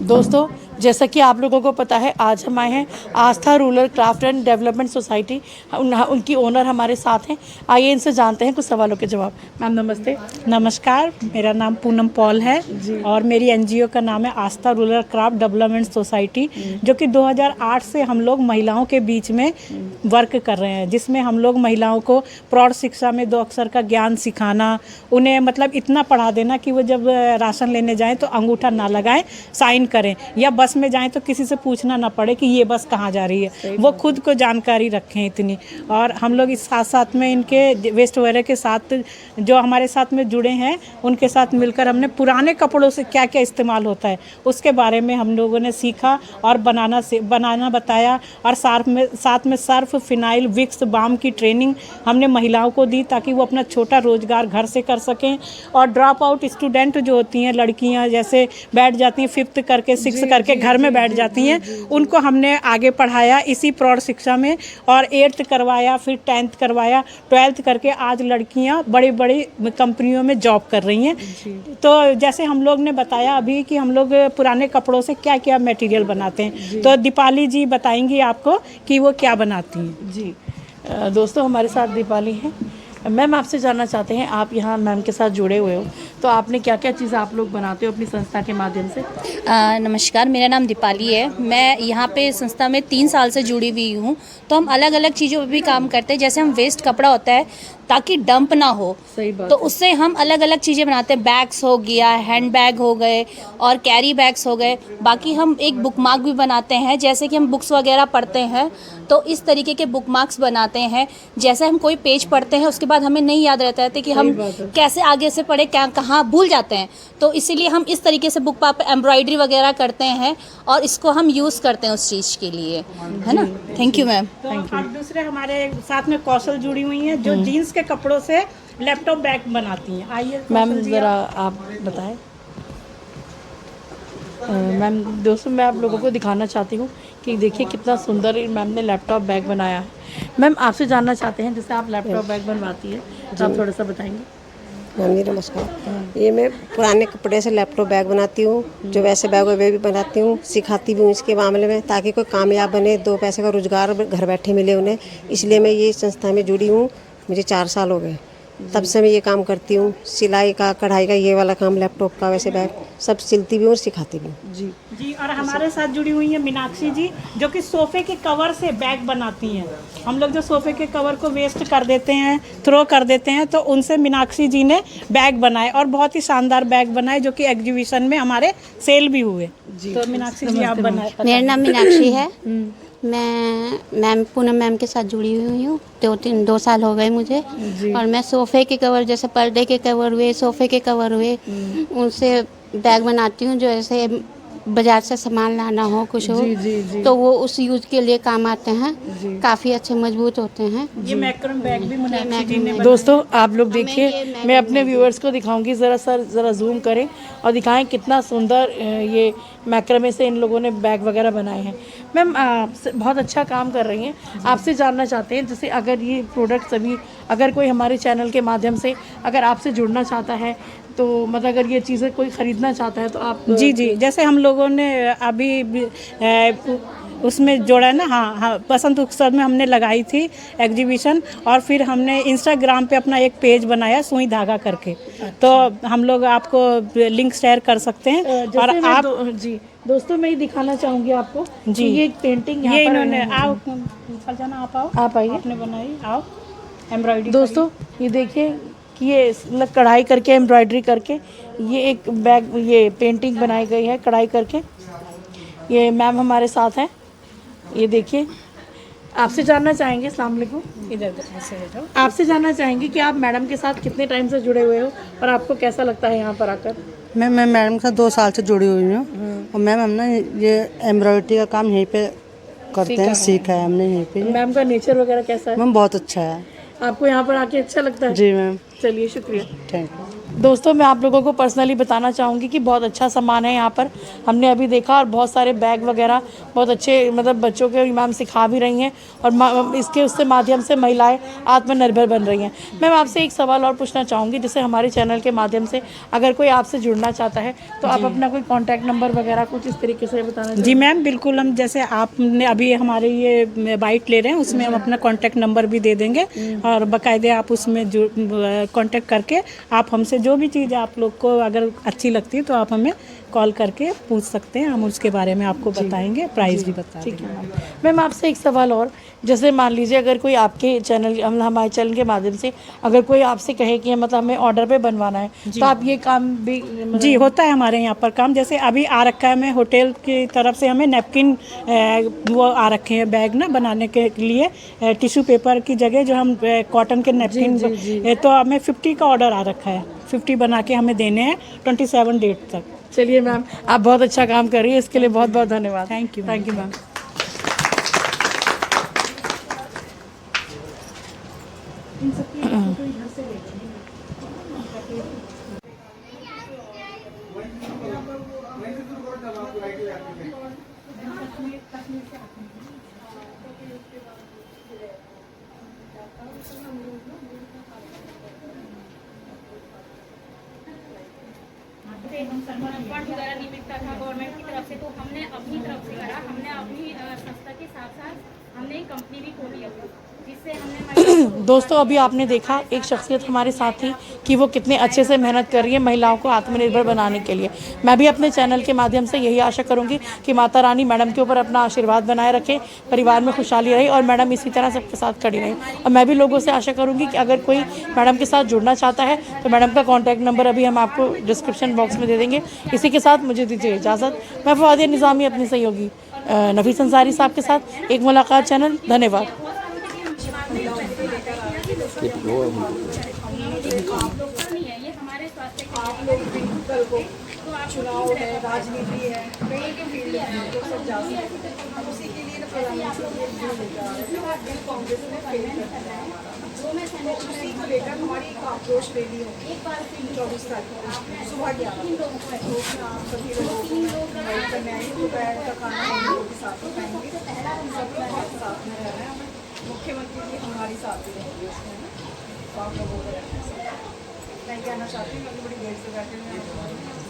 दोस्तों, जैसा कि आप लोगों को पता है, आज हम आए हैं Aastha rural craft and development society. उनकी ओनर हमारे साथ हैं। आइए इनसे जानते हैं कुछ सवालों के जवाब। मैम नमस्ते। नमस्कार, मेरा नाम पूनम पॉल है और मेरी एनजीओ का नाम है आस्था रूरल क्राफ्ट डेवलपमेंट सोसाइटी, जो कि 2008 से हम लोग महिलाओं के बीच में वर्क कर रहे हैं, जिसमें हम लोग महिलाओं को प्रौढ़ शिक्षा में 2 अक्षर का ज्ञान सिखाना, उन्हें मतलब इतना पढ़ा देना कि वो जब राशन लेने जाएं तो अंगूठा ना लगाएं, साइन करें, या बस में जाएं तो किसी से पूछना ना पड़े कि ये बस कहाँ जा रही है, वो खुद को जानकारी रखें इतनी। और हम लोग इस साथ साथ में इनके वेस्ट वगैरह के साथ जो हमारे साथ में जुड़े हैं, उनके साथ मिलकर हमने पुराने कपड़ों से क्या क्या इस्तेमाल होता है उसके बारे में हम लोगों ने सीखा और बनाना बताया। और साथ में सर्फ, फिनाइल, विक्स, बाम की ट्रेनिंग हमने महिलाओं को दी ताकि वो अपना छोटा रोजगार घर से कर सकें। और ड्रॉप आउट स्टूडेंट जो होती हैं, लड़कियां जैसे बैठ जाती हैं 5th करके 6 करके घर में बैठ जाती हैं, उनको हमने आगे पढ़ाया इसी प्रौढ़ शिक्षा में, और 8th करवाया, फिर 10th करवाया, 12th करके आज लड़कियां बड़ी बड़ी कंपनियों में जॉब कर रही हैं। तो जैसे हम लोग ने बताया अभी कि हम लोग पुराने कपड़ों से क्या क्या मटेरियल बनाते हैं, तो दीपाली जी बताएंगी आपको कि वो क्या बनाती हैं। जी दोस्तों, हमारे साथ दीपाली हैं। मैम आपसे जानना चाहते हैं, आप यहाँ मैम के साथ जुड़े हुए हो, तो आपने क्या क्या चीज़ आप लोग बनाते हो अपनी संस्था के माध्यम से? नमस्कार, मेरा नाम दीपाली है। मैं यहाँ पे संस्था में 3 साल से जुड़ी हुई हूँ। तो हम अलग अलग चीज़ों पे भी काम करते हैं। जैसे हम वेस्ट कपड़ा होता है ताकि डंप ना हो, सही बात तो उससे हम अलग अलग चीज़ें बनाते हैं। बैग्स हो गया, हैंड बैग हो गए और कैरी बैग्स हो गए। बाकी हम एक बुक मार्क भी बनाते हैं, जैसे कि हम बुक्स वगैरह पढ़ते हैं तो इस तरीके के बुक मार्क्स बनाते हैं। जैसे हम कोई पेज पढ़ते हैं उसके बाद हमें नहीं याद रहता है कि हम कैसे आगे से पढ़े, क्या कहाँ भूल जाते हैं, तो इसीलिए हम इस तरीके से बुक पर एम्ब्रॉयडरी वगैरह करते हैं और इसको हम यूज़ करते हैं उस चीज़ के लिए, है ना। Thank you ma'am. तो अब दूसरे हमारे साथ में कौशल जुड़ी हुई हैं जो जीन्स के कपड़ों से लैपटॉप बैग बनाती हैं। आइए मैम ज़रा आप बताएं। मैम दोस्तों, मैं आप लोगों को दिखाना चाहती हूँ कि देखिए कितना सुंदर मैम ने लैपटॉप बैग बनाया है। मैम आपसे जानना चाहते हैं, जैसे आप लैपटॉप बैग बनवाती है तो आप थोड़ा सा बताएंगे। मैम जी नमस्कार। ये मैं पुराने कपड़े से लैपटॉप बैग बनाती हूँ, जो वैसे बैग वे भी बनाती हूँ, सिखाती भी हूँ इसके मामले में, ताकि कोई कामयाब बने, 2 पैसे का रोजगार घर बैठे मिले उन्हें। इसलिए मैं ये संस्था में जुड़ी हूँ। मुझे 4 साल हो गए, तब से मैं ये काम करती हूँ। सिलाई का, कढ़ाई का, ये वाला काम, लैपटॉप का, वैसे बैग सब सिलती भी हूँ और सिखाती भी हूँ। जी। और हमारे साथ जुड़ी हुई है मीनाक्षी जी, जो कि सोफ़े के कवर से बैग बनाती हैं। हम लोग जो सोफ़े के कवर को वेस्ट कर देते हैं, थ्रो कर देते हैं, तो उनसे मीनाक्षी जी ने बैग बनाए और बहुत ही शानदार बैग बनाए, जो कि एग्जीबिशन में हमारे सेल भी हुए। तो मीनाक्षी जी आप बनाए। मेरा नाम मीनाक्षी है। मैं मैम पूनम मैम के साथ जुड़ी हुई हूँ। 2 साल हो गए मुझे। और मैं सोफ़े के कवर, जैसे पर्दे के कवर हुए, सोफ़े के कवर हुए, उनसे बैग बनाती हूँ। जो ऐसे बाजार से सामान लाना हो, कुछ हो, तो वो उस यूज के लिए काम आते हैं। काफ़ी अच्छे मजबूत होते हैं। ये मैक्रम बैग भी मीनाक्षी जी ने दोस्तों आप लोग देखिए, मैं अपने व्यूअर्स को दिखाऊंगी, ज़रा जूम करें और दिखाएं कितना सुंदर ये मैक्रमे से इन लोगों ने बैग वगैरह बनाए हैं। मैम बहुत अच्छा काम कर रही हैं। आपसे जानना चाहते हैं, जैसे अगर ये प्रोडक्ट्स अभी अगर कोई हमारे चैनल के माध्यम से अगर आपसे जुड़ना चाहता है, तो मतलब अगर ये चीज़ें कोई ख़रीदना चाहता है तो आप? जी, जैसे हम लोगों ने अभी उसमें जोड़ा है ना, हाँ, बसंत उत्सव में हमने लगाई थी एग्जीबिशन, और फिर हमने इंस्टाग्राम पे अपना एक पेज बनाया सुई धागा करके। तो हम लोग आपको लिंक शेयर कर सकते हैं। और आप जी दोस्तों, मैं ये दिखाना चाहूँगी आपको जी, ये एक पेंटिंग ये यहाँ इन्होंने, पर आओ फलजाना, आप आइए। आपने बनाई, आओ एम्ब्रॉयडरी। दोस्तों ये देखिए कि ये कढ़ाई करके, एम्ब्रॉयडरी करके ये एक बैग, ये पेंटिंग बनाई गई है कढ़ाई करके। ये मैम हमारे साथ हैं, ये देखिए। आपसे जानना चाहेंगे, अस्सलाम वालेकुम, इधर ऐसे हो जाओ। आपसे जानना चाहेंगे कि आप मैडम के साथ कितने टाइम से जुड़े हुए हो और आपको कैसा लगता है यहाँ पर आकर? मैं मैडम के साथ 2 साल से जुड़ी हुई हूँ। और मैम हमने ये एम्ब्रॉयडरी का काम यहीं पे करते हैं, सीखा है हमने यहीं पे। मैम का नेचर वगैरह कैसा है? मैम बहुत अच्छा है। आपको यहाँ पर आके अच्छा लगता है? जी मैम, चलिए शुक्रिया। Thank you. दोस्तों मैं आप लोगों को पर्सनली बताना चाहूँगी कि बहुत अच्छा सामान है यहाँ पर, हमने अभी देखा, और बहुत सारे बैग वगैरह बहुत अच्छे, मतलब बच्चों के इमाम सिखा भी रही हैं, और इसके उससे माध्यम से महिलाएं आत्मनिर्भर बन रही हैं। मैम आपसे एक सवाल और पूछना चाहूँगी, जैसे हमारे चैनल के माध्यम से अगर कोई आपसे जुड़ना चाहता है तो आप अपना कोई कॉन्टैक्ट नंबर वगैरह कुछ इस तरीके से बताना जी मैम बिल्कुल, हम जैसे आपने अभी हमारे ये बाइट ले रहे हैं उसमें हम अपना कॉन्टैक्ट नंबर भी दे देंगे, और बाकायदे आप उसमें कॉन्टैक्ट करके आप हमसे जो भी चीज़ आप लोग को अगर अच्छी लगती है तो आप हमें कॉल करके पूछ सकते हैं, हम उसके बारे में आपको बताएंगे, प्राइस भी बता देंगे। मैम आपसे एक सवाल और, जैसे मान लीजिए अगर कोई आपके चैनल, हमारे चैनल के माध्यम से अगर कोई आपसे कहे कि मतलब हमें ऑर्डर पे बनवाना है तो आप ये काम भी जी होता है हमारे यहाँ पर काम। जैसे अभी आ रखा है, हमें होटल की तरफ से हमें नैपकिन वो आ रखे हैं बैग ना बनाने के लिए, टिश्यू पेपर की जगह जो हम कॉटन के नैपकिन, तो हमें 50 का ऑर्डर आ रखा है, 50 बना के हमें देने हैं 27 डेट तक। चलिए मैम, आप बहुत अच्छा काम कर रही है, इसके लिए बहुत बहुत धन्यवाद। Thank you ma'am. फंड वगैरह नहीं मिलता था गवर्नमेंट की तरफ से, तो हमने अपनी तरफ से करा, हमने अपनी संस्था के साथ साथ हमने एक कंपनी भी खोली अपनी, जिससे हमने दोस्तों अभी आपने देखा एक शख्सियत हमारे साथ थी कि वो कितने अच्छे से मेहनत कर रही है महिलाओं को आत्मनिर्भर बनाने के लिए। मैं भी अपने चैनल के माध्यम से यही आशा करूंगी कि माता रानी मैडम के ऊपर अपना आशीर्वाद बनाए रखे, परिवार में खुशहाली रहे और मैडम इसी तरह सबके साथ खड़ी रहे। और मैं भी लोगों से आशा करूँगी कि अगर कोई मैडम के साथ जुड़ना चाहता है तो मैडम का कॉन्टैक्ट नंबर अभी हम आपको डिस्क्रिप्शन बॉक्स में दे देंगे। इसी के साथ मुझे दीजिए इजाज़त। मैं फवादिया निज़ामी अपने सहयोगी नफीस अंसारी साहब के साथ एक मुलाकात चैनल। धन्यवाद। ये हमारे स्वास्थ्य के आप लोग कल को चुनाव है, राजनीति है, कहीं भी फील्ड में आप लोग सब जा सकते हैं। हम उसी के लिए कांग्रेस में फेल करते हैं, उसी को लेकर हमारी एक आक्रोश रैली होगी 24 तारीख को सुबह 11 बजे। आप सभी लोगों को इन्वाइट करने आएंगे, दोपहर का खाना हम लोगों के साथ में खाएंगे, सब लोग साथ में रह रहे हैं। मुख्यमंत्री जी हमारी साथ भी रहेंगे उसमें, तो आप लोगों को रहना है। मैं कहना चाहती हूँ, बड़ी देर से बैठे हुए हैं।